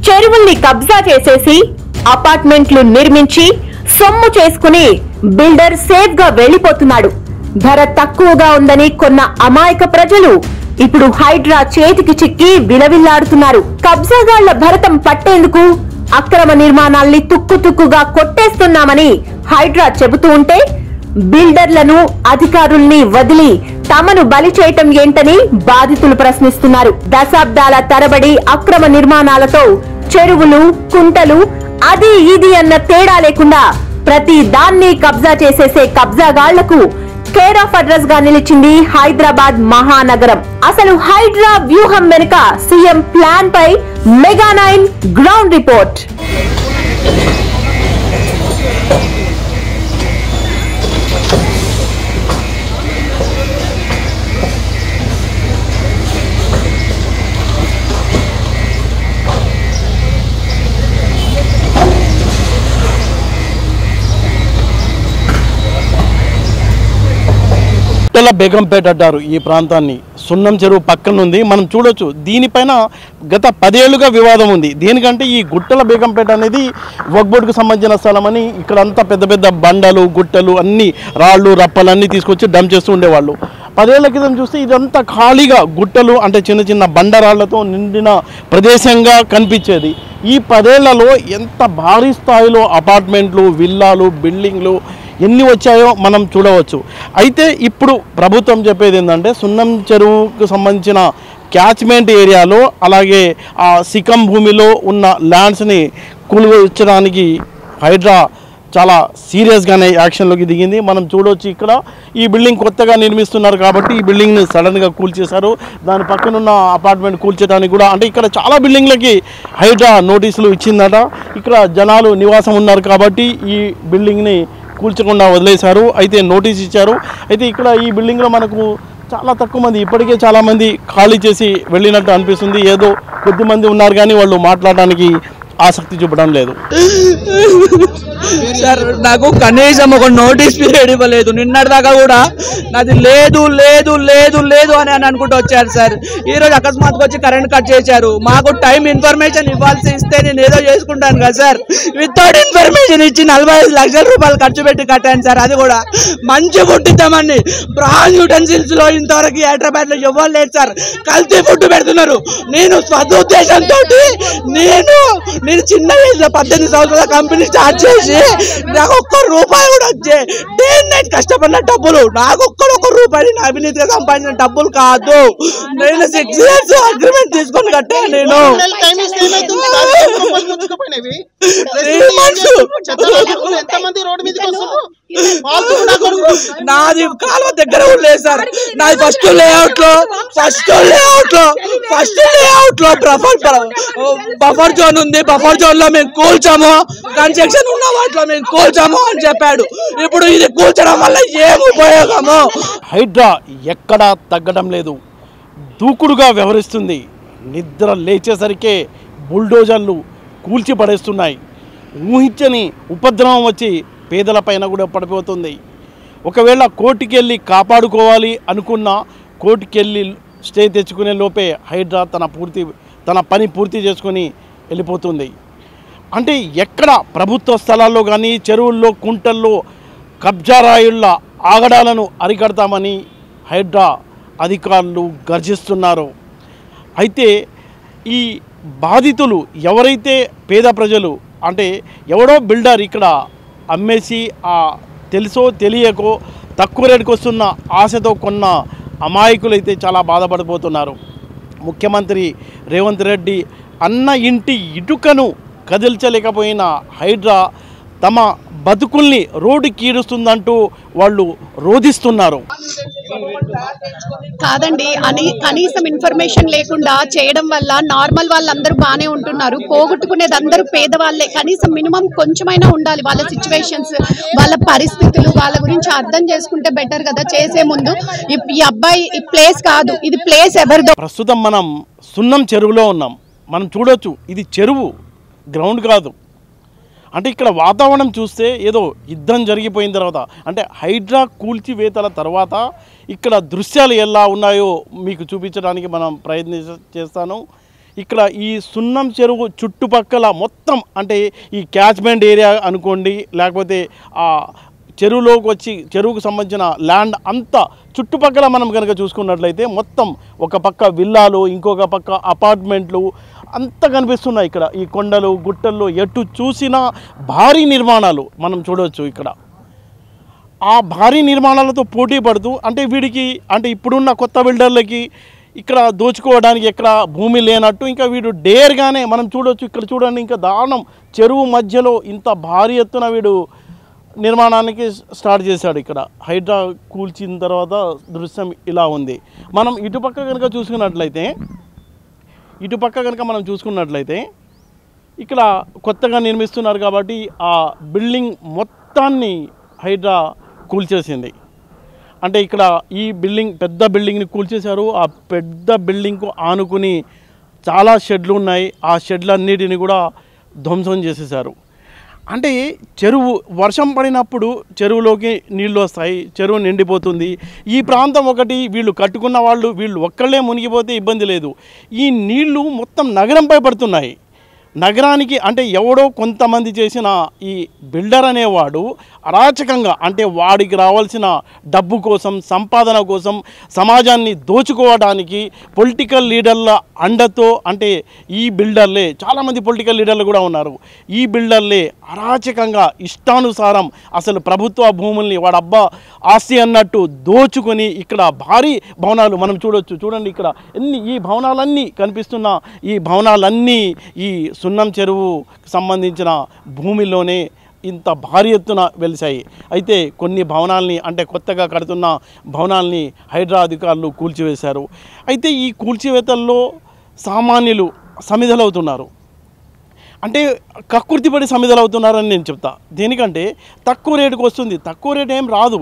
చెరువుల్ని కబ్జా చేసేసి అపార్ట్మెంట్లు నిర్మించి సొమ్ము చేసుకుని బిల్డర్ సేఫ్ గా వెళ్లిపోతున్నాడు. ధర తక్కువగా ఉందని కొన్న అమాయక ప్రజలు ఇప్పుడు హైడ్రా చేతికి చిక్కి విలవిల్లాడుతున్నారు. కబ్జాగాళ్ల భరతం పట్టేందుకు అక్రమ నిర్మాణాల్ని తుక్కుతుక్కుగా కొట్టేస్తున్నామని హైడ్రా చెబుతూ ఉంటే బిల్డర్లను అధికారుల్ని వదిలి తమను బలి చేయటం ఏంటని బాధితులు ప్రశ్నిస్తున్నారు. దశాబ్దాల తరబడి అక్రమ నిర్మాణాలతో చెరువులు, కుంటలు అది ఇది అన్న తేడా లేకుండా ప్రతి దాన్ని కబ్జా చేసేసే కబ్జాగాళ్లకు కేర్ ఆఫ్ అడ్రస్ గా నిలిచింది హైదరాబాద్ మహానగరం. అసలు హైడ్రా వ్యూహం వెనుక సీఎం ప్లాన్ పై మెగా9 గ్రౌండ్ రిపోర్ట్. బేగంపేట అంటారు ఈ ప్రాంతాన్ని. సున్నం చెరువు పక్కన ఉంది, మనం చూడొచ్చు. దీనిపైన గత 10 ఏళ్లుగా వివాదం ఉంది. దేనికంటే ఈ గుట్టల బేగంపేట అనేది వక్ఫ్ బోర్డుకు సంబంధించిన స్థలం అని ఇక్కడంతా పెద్ద పెద్ద బండలు, గుట్టలు, అన్ని రాళ్ళు, రప్పలు అన్నీ తీసుకొచ్చి డంప్ చేస్తూ ఉండేవాళ్ళు. 10 ఏళ్ల క్రితం చూస్తే ఇదంతా ఖాళీగా గుట్టలు అంటే చిన్న చిన్న బండరాళ్లతో నిండిన ప్రదేశంగా కనిపించేది. ఈ 10 ఏళ్లలో ఎంత భారీ స్థాయిలో అపార్ట్మెంట్లు, విల్లాలు, బిల్డింగ్లు ఎన్ని వచ్చాయో మనం చూడవచ్చు. అయితే ఇప్పుడు ప్రభుత్వం చెప్పేది ఏంటంటే సున్నం చెరువుకు సంబంధించిన క్యాచ్మెంట్ ఏరియాలో అలాగే ఆ సికం భూమిలో ఉన్న ల్యాండ్స్ని కూల్చడానికి హైడ్రా చాలా సీరియస్గానే యాక్షన్లోకి దిగింది. మనం చూడవచ్చు ఇక్కడ ఈ బిల్డింగ్ కొత్తగా నిర్మిస్తున్నారు కాబట్టి ఈ బిల్డింగ్ని సడన్గా కూల్చేశారు. దాని పక్కనున్న అపార్ట్మెంట్ కూల్చడానికి కూడా అంటే ఇక్కడ చాలా బిల్డింగ్లకి హైడ్రా నోటీసులు ఇచ్చిందట. ఇక్కడ జనాలు నివాసం ఉన్నారు కాబట్టి ఈ బిల్డింగ్ని కూల్చకుండా వదిలేశారు. అయితే నోటీస్ ఇచ్చారు. అయితే ఇక్కడ ఈ బిల్డింగ్లో మనకు చాలా తక్కువ మంది, ఇప్పటికే చాలామంది ఖాళీ చేసి వెళ్ళినట్టు అనిపిస్తుంది. ఏదో కొద్దిమంది ఉన్నారు కానీ వాళ్ళు మాట్లాడడానికి ఆసక్తి చూపడం లేదు. సార్ నాకు కనీసం ఒక నోటీస్ పీరియడ్ ఇవ్వలేదు. నిన్నటిదాకా కూడా నాది లేదు లేదు లేదు లేదు అని అనుకుంటూ వచ్చారు సార్. ఈరోజు అకస్మాత్తుగా వచ్చి కరెంట్ కట్ చేశారు. మాకు టైం ఇన్ఫర్మేషన్ ఇవ్వాల్సి ఇస్తే నేను ఏదో చేసుకుంటాను కదా సార్. వితౌట్ ఇన్ఫర్మేషన్ ఇచ్చి 45 లక్షల రూపాయలు ఖర్చు పెట్టి కట్టాను సార్. అది కూడా మంచి ఫుడ్ ఇద్దామని. బ్రాండ్ యూటెన్సిల్స్ లో ఇంతవరకు హైదరాబాద్ లో ఇవ్వాలి లేదు సార్. కల్తీ ఫుడ్ పెడుతున్నారు. నేను స్వదుద్దేశంతో నేను చిన్న ఏజ్ లో 18 సంవత్సరాల కంపెనీ స్టార్ట్ చేసి నాకు ఒక్క రూపాయి కూడా వచ్చే డే నైట్ కష్టపడిన డబ్బులు, నాకు ఒక్క రూపాయి నా అవినీతిగా సంపాదించిన డబ్బులు కాదు. నేను 6 years అగ్రిమెంట్ తీసుకొని కట్టాను. నేను నాది కాలువ దగ్గర లేదు సార్. నాది ఫస్ట్ లేఅవుట్ లో బఫర్ జోన్ ఉంది. బఫర్ జోన్ లో మేము కూల్చాము, కన్స్ట్రక్షన్ ఉన్న వాటిలో మేము కూల్చాము అని చెప్పాడు. ఇప్పుడు ఇది కూల్చడం వల్ల ఏం ఉపయోగము? హైడ్రా ఎక్కడా తగ్గడం లేదు, దూకుడుగా వ్యవహరిస్తుంది. నిద్ర లేచేసరికే బుల్డోజర్లు కూల్చి పడేస్తున్నాయి. ఊహించని ఉపద్రవం వచ్చి పేదలపైన కూడా పడిపోతుంది. ఒకవేళ కోర్టుకెళ్ళి కాపాడుకోవాలి అనుకున్న కోర్టుకెళ్ళి స్టే తెచ్చుకునే లోపే హైడ్రా తన పని పూర్తి చేసుకొని వెళ్ళిపోతుంది. అంటే ఎక్కడ ప్రభుత్వ స్థలాల్లో కానీ చెరువుల్లో, కుంటల్లో కబ్జారాయుళ్ళ ఆగడాలను అరికడతామని హైడ్రా అధికారులు గర్జిస్తున్నారు. అయితే ఈ బాధితులు ఎవరైతే పేద ప్రజలు అంటే ఎవడో బిల్డర్ ఇక్కడ అమ్మేసి తెలుసో తెలియకో తక్కువ రేటుకు వస్తున్న ఆశతో కొన్న అమాయకులైతే చాలా బాధపడిపోతున్నారు. ముఖ్యమంత్రి రేవంత్ రెడ్డి అన్న ఇంటి ఇటుకను కదిల్చలేకపోయిన హైడ్రా తమ బతుకుల్ని రోడ్డుకి ఈడుస్తుందంటూ వాళ్ళు రోధిస్తున్నారు. కాదండి అని కనీసం ఇన్ఫర్మేషన్ లేకుండా చేయడం వల్ల నార్మల్ వాళ్ళందరూ బాగానే ఉంటున్నారు. పోగొట్టుకునేది అందరూ పేదవాళ్ళే. కనీసం మినిమం కొంచెమైనా ఉండాలి. వాళ్ళ సిచ్యువేషన్స్, వాళ్ళ పరిస్థితులు, వాళ్ళ గురించి అర్థం చేసుకుంటే బెటర్ కదా. చేసే ముందు ఈ అబ్బాయి ఈ ప్లేస్ కాదు, ఇది ప్లేస్ ఎవరిదో. ప్రస్తుతం మనం సున్నం చెరువులో ఉన్నాం. మనం చూడొచ్చు, ఇది చెరువు, గ్రౌండ్ కాదు. అంటే ఇక్కడ వాతావరణం చూస్తే ఏదో యుద్ధం జరిగిపోయిన తర్వాత అంటే హైడ్రా కూల్చివేతల తర్వాత ఇక్కడ దృశ్యాలు ఎలా ఉన్నాయో మీకు చూపించడానికి మనం ప్రయత్నం చేస్తాను. ఇక్కడ ఈ సున్నం చెరువు చుట్టుపక్కల మొత్తం అంటే ఈ క్యాచ్మెంట్ ఏరియా అనుకోండి, లేకపోతే ఆ చెరువులోకి వచ్చి చెరువుకు సంబంధించిన ల్యాండ్ అంతా చుట్టుపక్కల మనం కనుక చూసుకున్నట్లయితే మొత్తం ఒక పక్క విల్లాలు, ఇంకొక పక్క అపార్ట్మెంట్లు అంతా కనిపిస్తున్నాయి. ఇక్కడ ఈ కొండలు గుట్టల్లో ఎటు చూసినా భారీ నిర్మాణాలు మనం చూడవచ్చు. ఇక్కడ ఆ భారీ నిర్మాణాలతో పోటీ పడుతూ అంటే వీడికి అంటే ఇప్పుడున్న కొత్త బిల్డర్లకి ఇక్కడ దోచుకోవడానికి ఎక్కడ భూమి లేనట్టు ఇంకా వీడు డేర్గానే మనం చూడవచ్చు. ఇక్కడ చూడండి, ఇంకా దారుణం, చెరువు మధ్యలో ఇంత భారీ ఎత్తున వీడు నిర్మాణానికి స్టార్ట్ చేశాడు. ఇక్కడ హైడ్రా కూల్చిన తర్వాత దృశ్యం ఇలా ఉంది. మనం ఇటుపక్క కనుక చూసుకున్నట్లయితే ఇక్కడ కొత్తగా నిర్మిస్తున్నారు కాబట్టి ఆ బిల్డింగ్ మొత్తాన్ని హైడ్రా కూల్చేసింది. అంటే ఇక్కడ ఈ బిల్డింగ్ పెద్ద బిల్డింగ్ని కూల్చేశారు. ఆ పెద్ద బిల్డింగ్కు ఆనుకుని చాలా షెడ్లు ఉన్నాయి. ఆ షెడ్లన్నిటిని కూడా ధ్వంసం చేసేశారు. అంటే చెరువు వర్షం పడినప్పుడు చెరువులోకి నీళ్ళు వస్తాయి, చెరువు నిండిపోతుంది. ఈ ప్రాంతం ఒకటి వీళ్ళు కట్టుకున్న వాళ్ళు వీళ్ళు ఒక్కళ్ళే మునిగిపోతే ఇబ్బంది లేదు. ఈ నీళ్లు మొత్తం నగరంపై పడుతున్నాయి. నగరానికి అంటే ఎవడో కొంతమంది చేసిన ఈ బిల్డర్ అనేవాడు అరాచకంగా అంటే వాడికి రావాల్సిన డబ్బు కోసం, సంపాదన కోసం సమాజాన్ని దోచుకోవడానికి పొలిటికల్ లీడర్ల అండతో అంటే ఈ బిల్డర్లే, చాలామంది పొలిటికల్ లీడర్లు కూడా ఉన్నారు, ఈ బిల్డర్లే అరాచకంగా ఇష్టానుసారం అసలు ప్రభుత్వ భూముల్ని వాడబ్బా ఆస్తి అన్నట్టు దోచుకొని ఇక్కడ భారీ భవనాలు మనం చూడొచ్చు. చూడండి ఇక్కడ ఈ భవనాలన్నీ కనిపిస్తున్న ఈ భవనాలన్నీ ఈ సున్నం చెరువు సంబంధించిన భూమిలోనే ఇంత భారీ ఎత్తున వెలిశాయి. అయితే కొన్ని భవనాల్ని అంటే కొత్తగా కడుతున్న భవనాల్ని హైడ్రా అధికారులు కూల్చివేశారు. అయితే ఈ కూల్చివేతల్లో సామాన్యులు సమిధలవుతున్నారు. అంటే కక్కుర్తిపడి సమిధలవుతున్నారని నేను చెప్తా. దేనికంటే తక్కువ రేటుకు వస్తుంది, తక్కువ రేటు ఏం రాదు.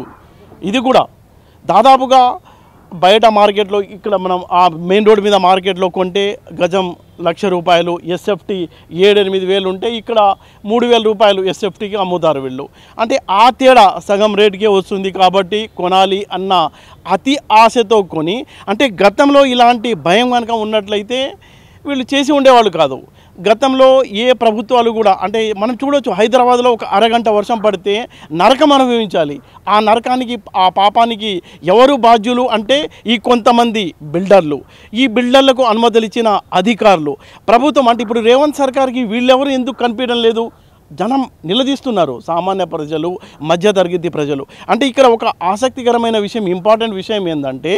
ఇది కూడా దాదాపుగా బయట మార్కెట్లో ఇక్కడ మనం ఆ మెయిన్ రోడ్ మీద మార్కెట్లో కొంటే గజం ₹1,00,000, ఎస్ఎఫ్టీ 7-8 వేలు ఉంటే ఇక్కడ 3,000 రూపాయలు ఎస్ఎఫ్టీకి అమ్ముతారు వీళ్ళు. అంటే ఆ తేడా సగం రేటుకే వస్తుంది కాబట్టి కొనాలి అన్న అతి ఆశతో కొని, అంటే గతంలో ఇలాంటి భయం కనుక ఉన్నట్లయితే వీళ్ళు చేసి ఉండేవాళ్ళు కాదు. గతంలో ఏ ప్రభుత్వాలు కూడా అంటే మనం చూడవచ్చు, హైదరాబాద్లో ఒక అరగంట వర్షం పడితే నరకం అనుభవించాలి. ఆ నరకానికి ఆ పాపానికి ఎవరు బాధ్యులు అంటే ఈ కొంతమంది బిల్డర్లు. ఈ బిల్డర్లకు అనుమతులు ఇచ్చిన అధికారులు, ప్రభుత్వం. అంటే ఇప్పుడు రేవంత్ సర్కార్కి వీళ్ళెవరు ఎందుకు కనిపించడం లేదు? జనం నిలదీస్తున్నారు, సామాన్య ప్రజలు, మధ్యతరగతి ప్రజలు. అంటే ఇక్కడ ఒక ఆసక్తికరమైన విషయం, ఇంపార్టెంట్ విషయం ఏంటంటే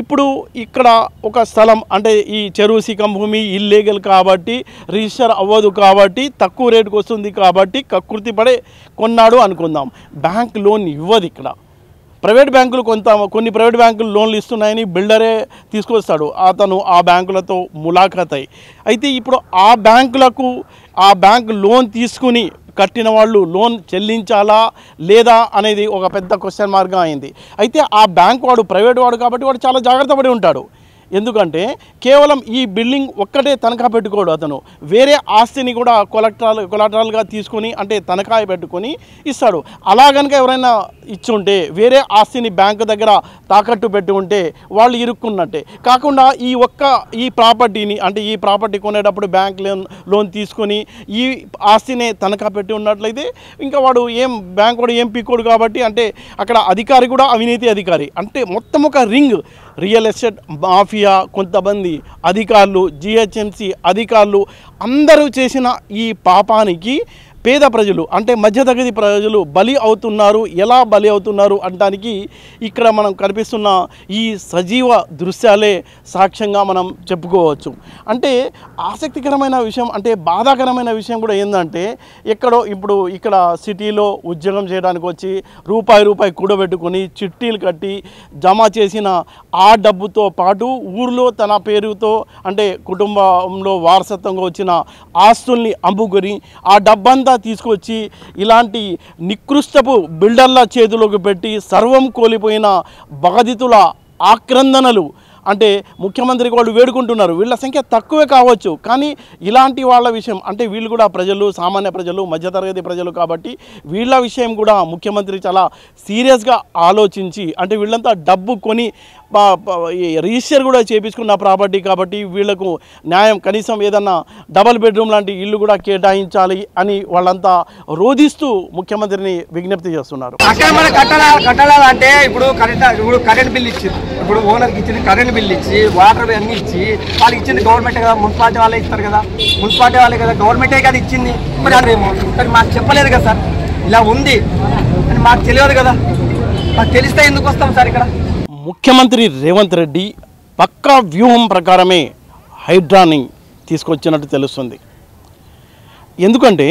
ఇప్పుడు ఇక్కడ ఒక స్థలం అంటే ఈ చెరువు శిఖం భూమి ఇల్లీగల్ కాబట్టి రిజిస్టర్ అవ్వదు కాబట్టి తక్కువ రేటుకు వస్తుంది కాబట్టి కకృతి పడే కొన్నాడు అనుకుందాం. బ్యాంక్ లోన్ ఇవ్వదు. ఇక్కడ ప్రైవేట్ బ్యాంకులు కొన్ని ప్రైవేట్ బ్యాంకులు లోన్లు ఇస్తున్నాయని బిల్డరే తీసుకొస్తాడు, అతను ఆ బ్యాంకులతో ములాఖాత్ అయ్యి. అయితే ఇప్పుడు ఆ బ్యాంకు లోన్ తీసుకుని కట్టిన వాళ్ళు లోన్ చెల్లించాలా లేదా అనేది ఒక పెద్ద క్వశ్చన్ మార్క్గా అయింది. అయితే ఆ బ్యాంక్ వాడు ప్రైవేట్ వాడు కాబట్టి వాడు చాలా జాగ్రత్త పడి ఉంటాడు. ఎందుకంటే కేవలం ఈ బిల్డింగ్ ఒక్కటే తనఖా పెట్టుకోడు, అతను వేరే ఆస్తిని కూడా కొలాటరల్గా తీసుకొని అంటే తనఖా పెట్టుకొని ఇస్తాడు. అలా కనుక ఎవరైనా ఇచ్చుంటే వేరే ఆస్తిని బ్యాంకు దగ్గర తాకట్టు పెట్టి ఉంటే వాళ్ళు ఇరుక్కున్నట్టే. కాకుండా ఈ ప్రాపర్టీని అంటే ఈ ప్రాపర్టీ కొనేటప్పుడు బ్యాంక్ లోన్ తీసుకొని ఈ ఆస్తినే తనఖా పెట్టి ఉన్నట్లయితే ఇంకా వాడు బ్యాంక్ వాడు పీకోడు కాబట్టి అంటే అక్కడ అధికారి కూడా అవినీతి అధికారి. అంటే మొత్తం ఒక రింగ్, రియల్ ఎస్టేట్ మాఫియా, కొంతమంది అధికారులు, జిహెచ్ఎంసీ అధికారులు అందరూ చేసిన ఈ పాపానికి పేద ప్రజలు అంటే మధ్యతరగతి ప్రజలు బలి అవుతున్నారు. ఎలా బలి అవుతున్నారు అనడానికి ఇక్కడ మనం కనిపిస్తున్న ఈ సజీవ దృశ్యాలే సాక్ష్యంగా మనం చెప్పుకోవచ్చు. అంటే ఆసక్తికరమైన విషయం అంటే బాధాకరమైన విషయం కూడా ఏంటంటే ఎక్కడో ఇప్పుడు ఇక్కడ సిటీలో ఉద్యోగం చేయడానికి వచ్చి రూపాయి కూడబెట్టుకొని చిట్టీలు కట్టి జమ చేసిన ఆ డబ్బుతో పాటు ఊర్లో తన పేరుతో అంటే కుటుంబంలో వారసత్వంగా వచ్చిన ఆస్తుల్ని అమ్ముకొని ఆ డబ్బంతా తీసుకొచ్చి ఇలాంటి నికృష్టపు బిల్డర్ల చేతిలోకి పెట్టి సర్వం కోల్పోయిన బాధితుల ఆక్రందనలు అంటే ముఖ్యమంత్రికి వాళ్ళు వేడుకుంటున్నారు. వీళ్ళ సంఖ్య తక్కువే కావచ్చు, కానీ ఇలాంటి వాళ్ళ విషయం అంటే వీళ్ళు కూడా ప్రజలు, సామాన్య ప్రజలు, మధ్యతరగతి ప్రజలు కాబట్టి వీళ్ళ విషయం కూడా ముఖ్యమంత్రి చాలా సీరియస్గా ఆలోచించి అంటే వీళ్ళంతా డబ్బు కొని రిజిస్టర్ కూడా చేయించుకున్న ప్రాపర్టీ కాబట్టి వీళ్లకు న్యాయం, కనీసం ఏదన్నా డబల్ బెడ్రూమ్ లాంటి ఇల్లు కూడా కేటాయించాలి అని వాళ్ళంతా రోధిస్తూ ముఖ్యమంత్రిని విజ్ఞప్తి చేస్తున్నారు. అక్కడ మన కట్టాలంటే ఇప్పుడు కరెంట్ బిల్ ఇచ్చింది, ఇప్పుడు ఓనర్కి ఇచ్చింది కరెంట్ బిల్ ఇచ్చి వాటర్ అన్ని ఇచ్చి వాళ్ళకి ఇచ్చింది గవర్నమెంట్ కదా, మున్సిపాలిటీ వాళ్ళే ఇస్తారు కదా, మున్సిపాలిటీ వాళ్ళే కదా, గవర్నమెంటే కదా ఇచ్చింది. మరి అదేమో కానీ మాకు చెప్పలేదు కదా సార్, ఇలా ఉంది అని మాకు తెలియదు కదా, మాకు తెలిస్తే ఎందుకు వస్తాం సార్ ఇక్కడ. ముఖ్యమంత్రి రేవంత్ రెడ్డి పక్కా వ్యూహం ప్రకారమే హైడ్రాని తీసుకొచ్చినట్టు తెలుస్తుంది. ఎందుకంటే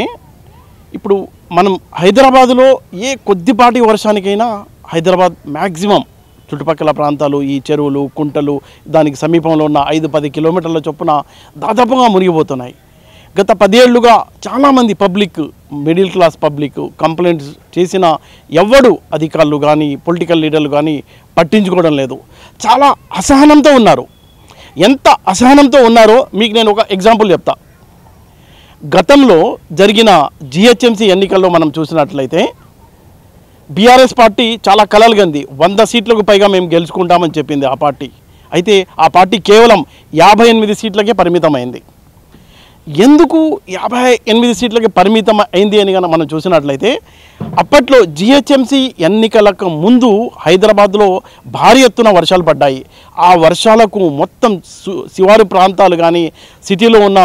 ఇప్పుడు మనం హైదరాబాదులో ఏ కొద్దిపాటి వర్షానికైనా హైదరాబాద్ మ్యాక్సిమం చుట్టుపక్కల ప్రాంతాలు, ఈ చెరువులు, కుంటలు, దానికి సమీపంలో ఉన్న 5-10 కిలోమీటర్ల చొప్పున దాదాపుగా మునిగిపోతున్నాయి. గత 10 ఏళ్లుగా చాలామంది public, middle class public complaints చేసిన ఎవ్వడు అధికారులు కానీ పొలిటికల్ లీడర్లు కానీ పట్టించుకోవడం లేదు. చాలా అసహనంతో ఉన్నారు. ఎంత అసహనంతో ఉన్నారో మీకు నేను ఒక ఎగ్జాంపుల్ చెప్తా. గతంలో జరిగిన జిహెచ్ఎంసీ ఎన్నికల్లో మనం చూసినట్లయితే బీఆర్ఎస్ పార్టీ చాలా కలలుగంది, 100 సీట్లకు పైగా మేము గెలుచుకుంటామని చెప్పింది ఆ పార్టీ. అయితే ఆ పార్టీ కేవలం 58 సీట్లకే పరిమితమైంది. ఎందుకు 58 సీట్లకి పరిమితం అయింది అని కనుక మనం చూసినట్లయితే అప్పట్లో జిహెచ్ఎంసీ ఎన్నికలకు ముందు హైదరాబాద్లో భారీ ఎత్తున వర్షాలు పడ్డాయి. ఆ వర్షాలకు మొత్తం శివారు ప్రాంతాలు కానీ, సిటీలో ఉన్న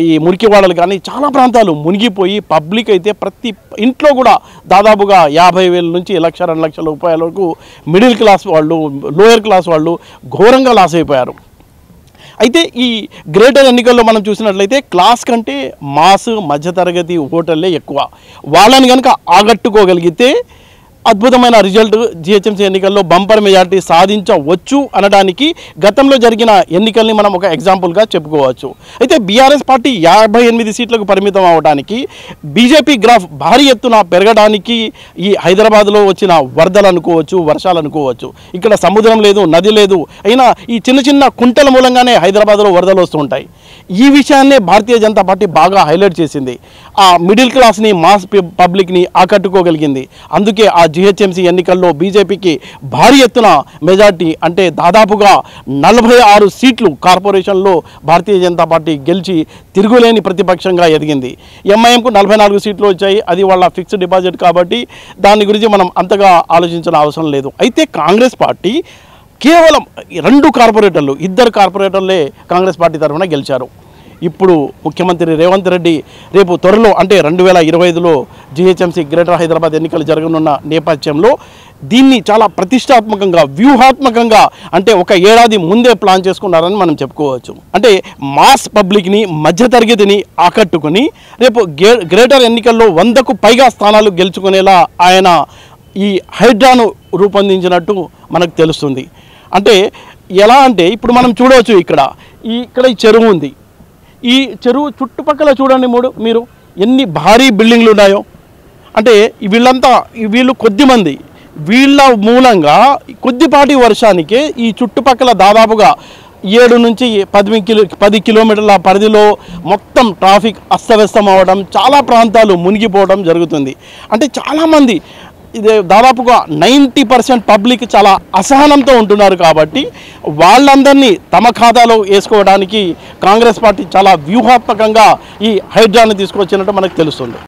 ఈ మురికివాడలు కానీ చాలా ప్రాంతాలు మునిగిపోయి పబ్లిక్ అయితే ప్రతి ఇంట్లో కూడా దాదాపుగా 50,000 నుంచి 1,00,000-2 లక్షల రూపాయల వరకు మిడిల్ క్లాస్ వాళ్ళు, లోయర్ క్లాస్ వాళ్ళు ఘోరంగా లాస్ అయిపోయారు. అయితే ఈ గ్రేటర్ ఎన్నికల్లో మనం చూసినట్లయితే క్లాస్ కంటే మాస్, మధ్యతరగతి ఓటర్లే ఎక్కువ. వాళ్ళని కనుక ఆగట్టుకోగలిగితే అద్భుతమైన రిజల్ట్ జిహెచ్ఎంసీ ఎన్నికల్లో బంపర్ మెజార్టీ సాధించవచ్చు అనడానికి గతంలో జరిగిన ఎన్నికల్ని మనం ఒక ఎగ్జాంపుల్గా చెప్పుకోవచ్చు. అయితే బీఆర్ఎస్ పార్టీ 58 సీట్లకు పరిమితం అవడానికి, బీజేపీ గ్రాఫ్ భారీ ఎత్తున పెరగడానికి ఈ హైదరాబాద్లో వచ్చిన వరదలు అనుకోవచ్చు, వర్షాలు అనుకోవచ్చు. ఇక్కడ సముద్రం లేదు, నది లేదు, అయినా ఈ చిన్న చిన్న కుంటల మూలంగానే హైదరాబాద్లో వరదలు వస్తుంటాయి. ఈ విషయాన్నే భారతీయ జనతా పార్టీ బాగా హైలైట్ చేసింది. ఆ మిడిల్ క్లాస్ని, మాస్ పబ్లిక్ని ఆకట్టుకోగలిగింది. అందుకే ఆ జిహెచ్ఎంసీ ఎన్నికల్లో బీజేపీకి భారీ ఎత్తున మెజార్టీ, అంటే దాదాపుగా 46 సీట్లు కార్పొరేషన్లో భారతీయ జనతా పార్టీ గెలిచి తిరుగులేని ప్రతిపక్షంగా ఎదిగింది. ఎంఐఎంకు 44 సీట్లు వచ్చాయి. అది వాళ్ళ ఫిక్స్డ్ డిపాజిట్ కాబట్టి దాని గురించి మనం అంతగా ఆలోచించిన అవసరం లేదు. అయితే కాంగ్రెస్ పార్టీ కేవలం 2 కార్పొరేటర్లు, 2 కార్పొరేటర్లే కాంగ్రెస్ పార్టీ తరఫున గెలిచారు. ఇప్పుడు ముఖ్యమంత్రి రేవంత్ రెడ్డి రేపు త్వరలో అంటే 2025లో జిహెచ్ఎంసీ గ్రేటర్ హైదరాబాద్ ఎన్నికలు జరగనున్న నేపథ్యంలో దీన్ని చాలా ప్రతిష్టాత్మకంగా, వ్యూహాత్మకంగా, అంటే ఒక ఏడాది ముందే ప్లాన్ చేసుకున్నారని మనం చెప్పుకోవచ్చు. అంటే మాస్ పబ్లిక్ని, మధ్యతరగతిని ఆకట్టుకుని రేపు గ్రేటర్ ఎన్నికల్లో 100కు పైగా స్థానాలు గెలుచుకునేలా ఆయన ఈ హైడ్రాను రూపొందించినట్టు మనకు తెలుస్తుంది. అంటే ఎలా అంటే ఇప్పుడు మనం చూడవచ్చు, ఇక్కడ ఈ చెరువు ఉంది. ఈ చెరువు చుట్టుపక్కల చూడండి మీరు ఎన్ని భారీ బిల్డింగ్లు ఉన్నాయో. అంటే వీళ్ళు కొద్దిమంది, వీళ్ళ మూలంగా కొద్దిపాటి వర్షానికే ఈ చుట్టుపక్కల దాదాపుగా 7 నుంచి 10 కిలోమీటర్ల పరిధిలో మొత్తం ట్రాఫిక్ అస్తవ్యస్తం అవ్వడం, చాలా ప్రాంతాలు మునిగిపోవడం జరుగుతుంది. అంటే చాలామంది, ఇది దాదాపుగా 90% పబ్లిక్ చాలా అసహనంతో ఉంటున్నారు. కాబట్టి వాళ్ళందరినీ తమ ఖాతాలో వేసుకోవడానికి కాంగ్రెస్ పార్టీ చాలా వ్యూహాత్మకంగా ఈ హైడ్రాని తీసుకొచ్చినట్టు మనకు తెలుస్తుంది.